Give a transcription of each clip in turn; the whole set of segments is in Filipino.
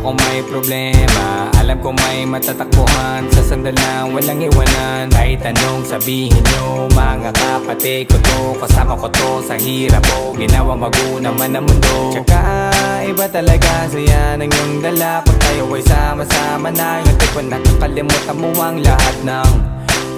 kung may problema. Alam ko may matatakbuhan sa sandal na walang iwanan. Kahit anong sabihin nyo, mga kapatid ko to, kasama ko to sa hirap ko, ginawa maguna man ang mundo. Tsaka iba talaga saya ng iyong dala. Kung tayo ay sama-sama na, yung tipo nakakalimutan mo ang lahat ng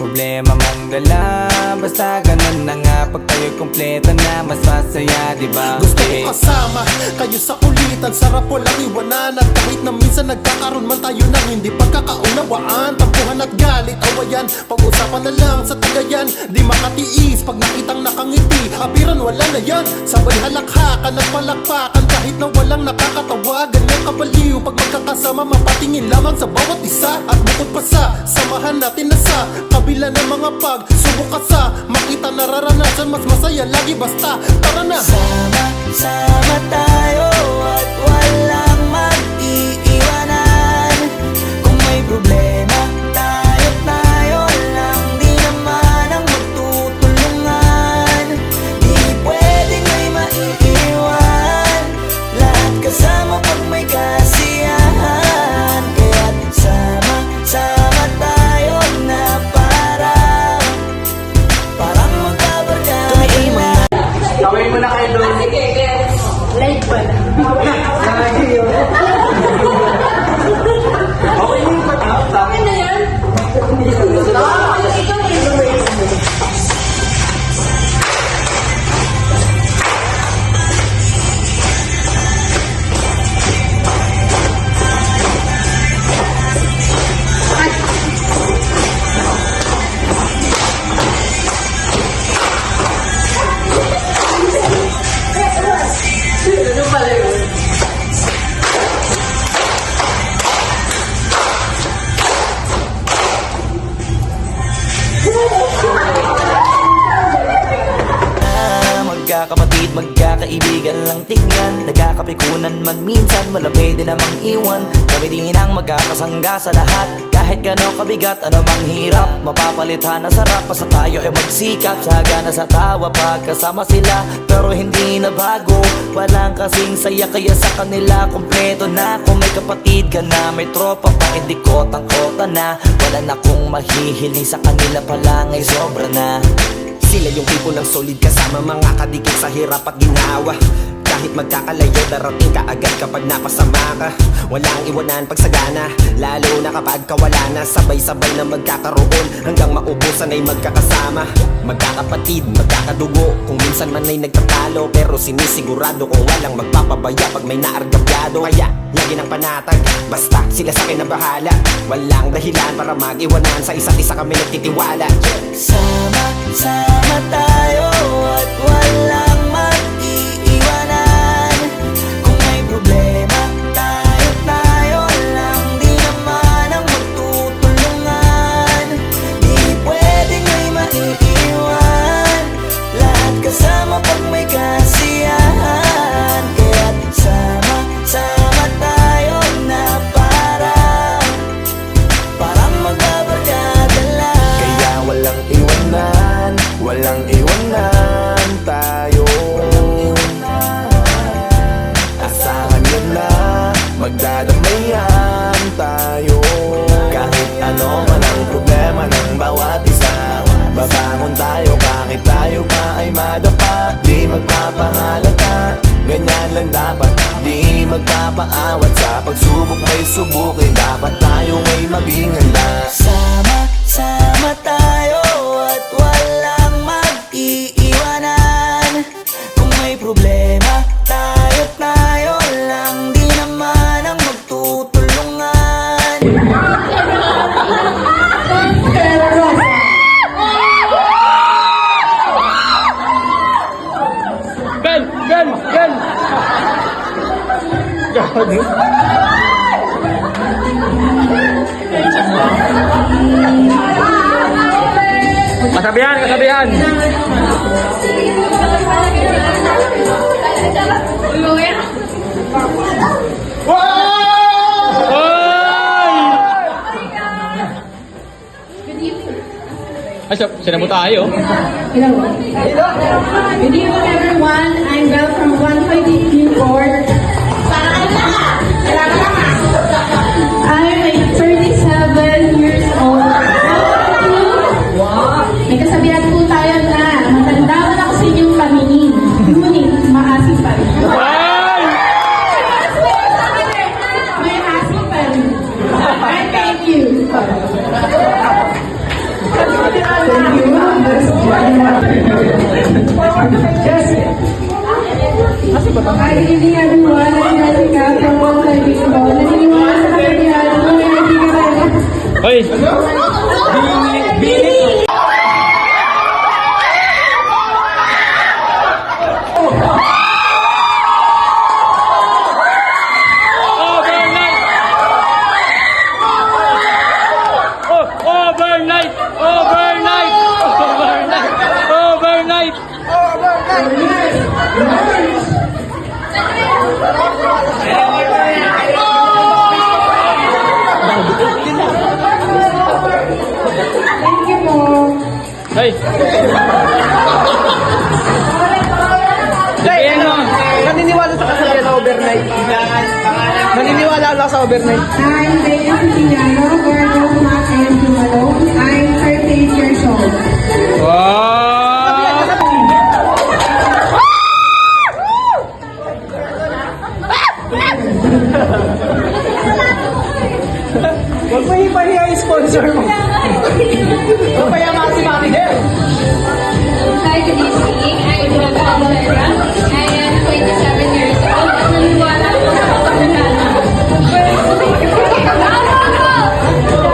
problema mong dala. Basta ganun na nga, pag tayo kompleto na, mas masaya, diba? Gusto ko kasama kayo sa kulitan, sarap walang iwanan. At kahit na minsan nagkakaroon man tayo ng hindi pagkakaunawaan, tampuhan at galit, awayan, pag-usapan na lang sa tagayan. Di makatiis pag nakitang nakangiti, apiran wala na yan. Sabay halakhakan at palakpakan kahit na walang nakakatawa. Ganyan kabaliw pag magkakasama, mapatingin lamang sa bawat isa. At bukod pa sa samahan natin na sa kabila ng mga pagsubok ka sa makita nararanasan, mas masaya lagi basta tara na. Sama tayo at walang mag-iiwanan. Kung may problema, tayo lang, di naman ang magtutulungan. Di pwedeng may maiiwan, lahat kasama pag may kasiyahan. Kaya't sama tayo na parang magkabarkada na. Gawin mo na kayo doon. Sige, guys. Live ba na? Lagi yun. Okay mo yung patawag. Okay na yan? Ikaw rin. Ano pala yun? Magkakapatid, magkakaibigan lang tingnan. Nagkakapikunan man minsan, wala pwede namang iwan. Kami din ang magkakasangga sa lahat. Kahit gano'ng kabigat, ano mang hirap, mapapalitan na sarap. Basta tayo ay magsikap, sagana sa tawa pagkasama sila. Pero hindi na bago, walang kasing saya. Kaya sa kanila, kompleto na. Kung may kapatid ka na, may tropa pa, hindi kotang-kota na. Wala na kong mahihiling sa kanila pa lang ay sobra na. Sila yung tipo ng solid kasama, mga kadikit sa hirap at ginawa. Kahit magkakalayo, darating ka agad kapag napasama ka. Walang iwanan pag sagana, lalo na kapag kawala na. Sabay-sabay na magkakaroon, hanggang maubusan ay magkakasama. Magkakapatid, magkakadugo, kung minsan man ay nagtatalo, pero sinisigurado kung walang magpapabaya pag may naargabyado. Kaya lagi ng panatag, basta sila sa akin na bahala. Walang dahilan para mag-iwanan, sa isa't isa kami nagtitiwala. Sama tayo at walang mag-iiwanan. Kung may problema, tayo lang, di naman ang magtutulungan. Di pwedeng may maiiwan, lahat kasama pag may kasiyahan. Kaya't sama tayo na parang magbabarkada lang. Kaya walang iwanan tayo. Asahan nyo na, magdadamayan tayo. Kahit ano man ang problema ng bawat isa, babangon tayo kahit tayo pa ay madapa. Di magpapahalata, ganyan lang dapat. Di magpapaawat, sa pagsubok may subukin. Dapat tayo ay maging handa. Sama tayo at walang mag-iiwanan. Kung may problema, tayo lang, di naman ang magtutulungan. Kasabihan, kasabihan. Ay, sila mo tayo. Good evening, everyone. I'm Belle from 150 Keyboard. Para ka na! Good evening everyone. I'm Jessica from Mount Bispo. Naniniwala sa kapangyarihan ng mga kaibigan. Hoy! Overnight! Overnight! Overnight! Overnight! Thank you po. Hey! Sabihin mo! Naniniwala sa kasabihan na overnight. Naniniwala lang sa overnight. I'm Bea Siciliano, born of Mac and Dumalo. I'm 38 years old. Wow! Huwag mo ipahiya yung sponsor mo. Huwag kaya mga si Mami Del. Hi, good evening. I'm Rebecca Valera. I am 27 years old. At naniniwala ako sa kapangyarihan.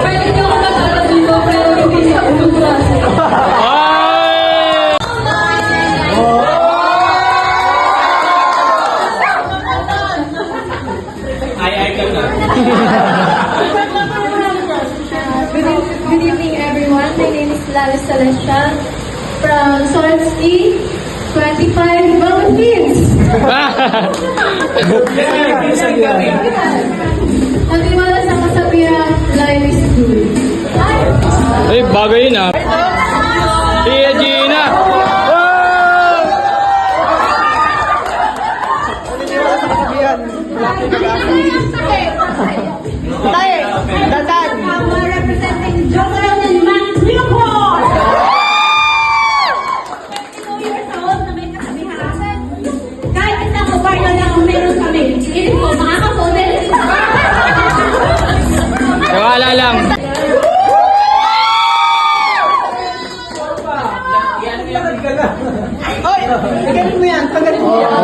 Pwede niyo ako matatabigo pero hindi sa ulubras. Ay! Good evening, everyone. My name is Lala Celestia from Solski 25 Philippines. Naniwala sa kasabihan, life is good. Ay, bagay yun ah. Tia Gina! Wow! Naniniwala sa kasabihan. Tayo, dandan. We're representing Joker and Max Leopold. 22 years old na may kasabihan. Kahit isang kubaryo lang ang meron kami. Isip ko, makakapodel. Wala lang. Oy, tagalin mo yan. Tagalin mo yan.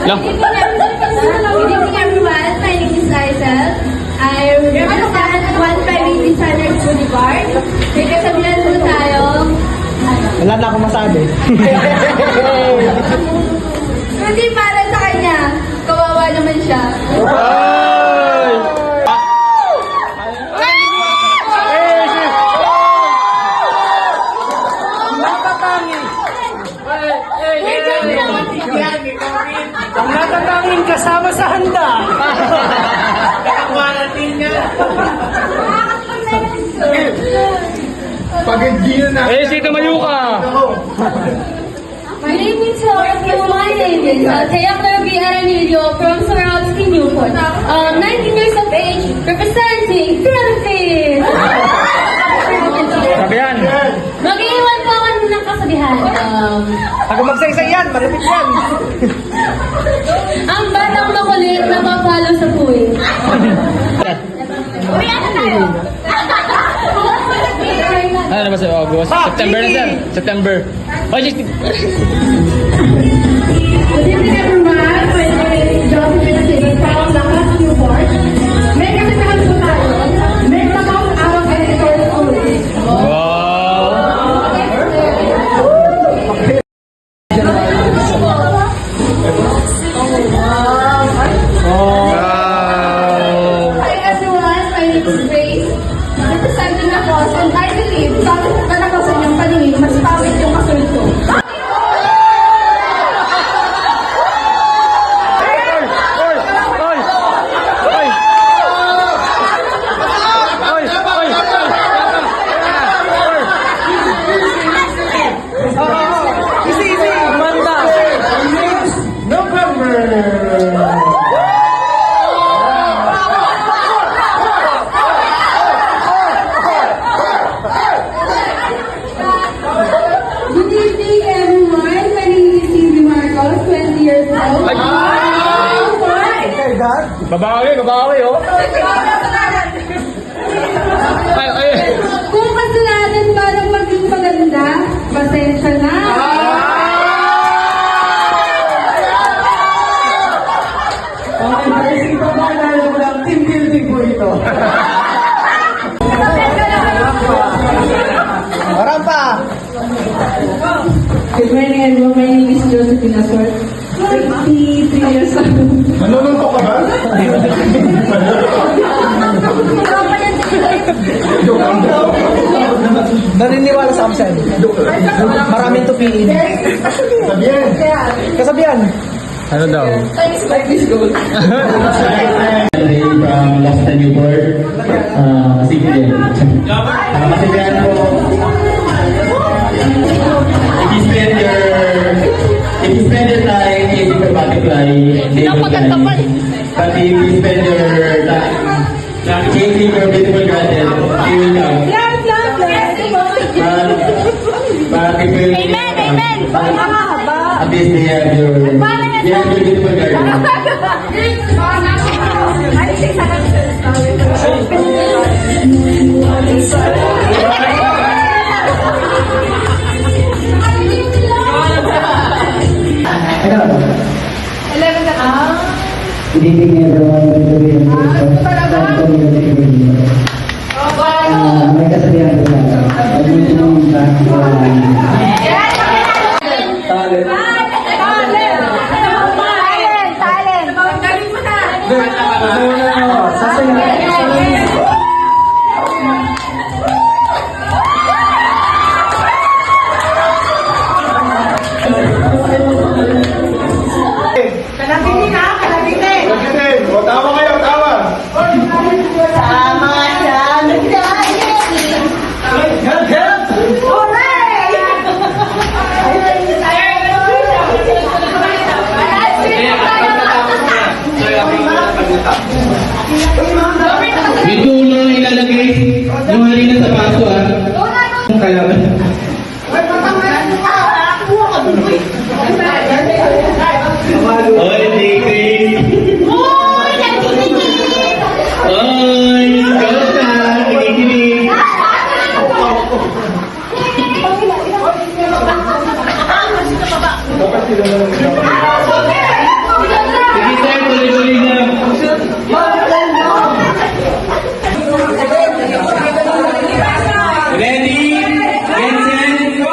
Lang. Good evening, everyone. My name is Lizel. I represent 158 Designers Boulevard. May kasabihan po tayo. Wala na akong masabi. Hindi para sa kanya. Kawawa naman siya. Ay! Ang natatanging kasama sa handa. Eh, si Tamayuka! My name is My name is Thea Claire B. Aranillo from Swarovski, Newport. 19 years of age, representing Philippines. Sabihan! Mag-iwan po ako ng kasabihan. Pag magsaysay yan, malapit yan. Ang batang makulit na papalo sa puwing. Uy, ano tayo? Ano na ba sa August? September na sir. September. Oh, just... Good evening, everyone. My name is Jocelyn Silva from Lakas, Newport. May kasabihan po tayo. Make the most out of any sort of food. Wow! Wow! Hi everyone, my name is Grace. Representing ako, and I believe, sabi ko ka na ko sa inyong paningin, mas pawit yung kasulto. Easy. Amanda. Good evening everyone, my name is Cindy Marcos, 20 years old. Okay, God. Babawi, oh. Ay. Kung kasalanan para maging maganda, pasensya na. to. Marang pa! Good morning everyone. My name is Josephine Aswart. 23 years old. Nalulungkot ka ba? Naniniwala sa absent. Maraming tupiin. Kasabihan. Ano daw? Like this goal. From Lasta Newport, City. Kasibihan po, if you spend your time chasing for butterfly, they will fly. But if you spend your time chasing for beautiful garden, they will come. But if you at least they have your beautiful garden. Good evening everyone. May kasabihan ko lang. Pag may sinong May tulong ilalagay yung halina sa paso Yung kalaban. Oy, Digri! Oy, kamusta? Nakikinig. Sige sir, tuloy-tuloy na. Ready, get set, go!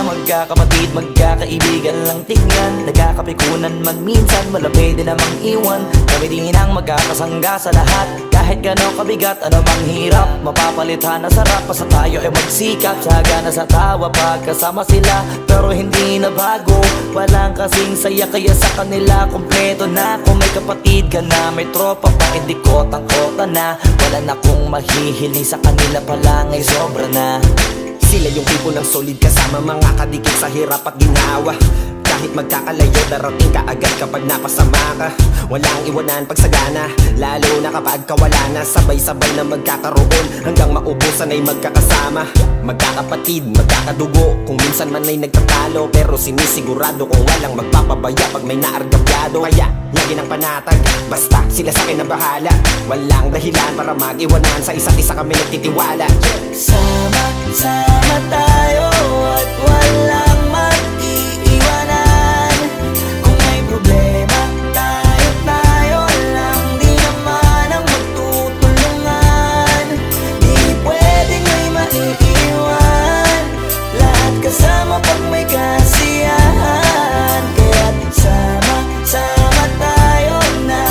Magkakapatid, magkakaibigan lang tingnan, nagkakapikunan man minsan, wala pwede namang iwan. Kami din ang magkakasangga sa lahat, kahit gano'ng kabigat, ano mang hirap, mapapalitan na sarap. Basta tayo ay magsikap, saga na sa tawa pagkasama sila, pero hindi na bago. Walang kasing saya, kaya sa kanila kompleto na. Kung may kapatid ka na, may tropa pa, hindi kotang-kota na. Wala na kong mahihiling sa kanila pa lang ay sobra na. Sila yung tipo ng solid kasama, mga kadikit sa hirap at ginawa. Kahit magkakalayo, darating ka agad kapag napasama ka. Walang iwanan pagsagana, lalo na kapag kawala na. Sabay-sabay na magkakaroon, hanggang maubusan ay magkakasama. Magkakapatid, magkakadugo, kung minsan man ay nagtatalo, pero sinisigurado kung walang magpapabaya pag may naargabyado. Kaya, lagi ng panatag, basta sila sa akin ang bahala. Walang dahilan para mag-iwanan, sa isa't isa kami nagtitiwala. Sama-sama tayo at walang mag-iiwanan. Kung may problema, tayo lang, di naman ang magtutulungan. Di pwedeng may maiiwan, lahat kasama pag may kasiyahan. Kaya't sama-sama tayo na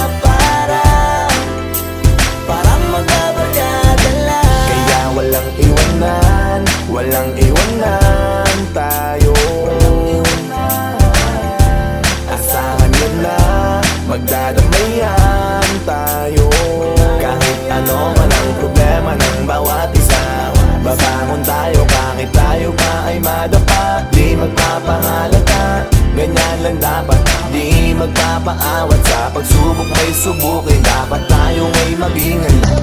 parang magbabarkada lang. Kaya walang iwanan, walang iwanan tayo. Asahan nyo na, magdadamayan tayo. Kahit ano man ang problema ng bawat isa, babangon tayo kahit tayo pa ay madapa. Di magpapahalata, ganyan lang dapat. Di magpapaawat, sa pagsubok may subukin. Dapat tayo ay maging handa.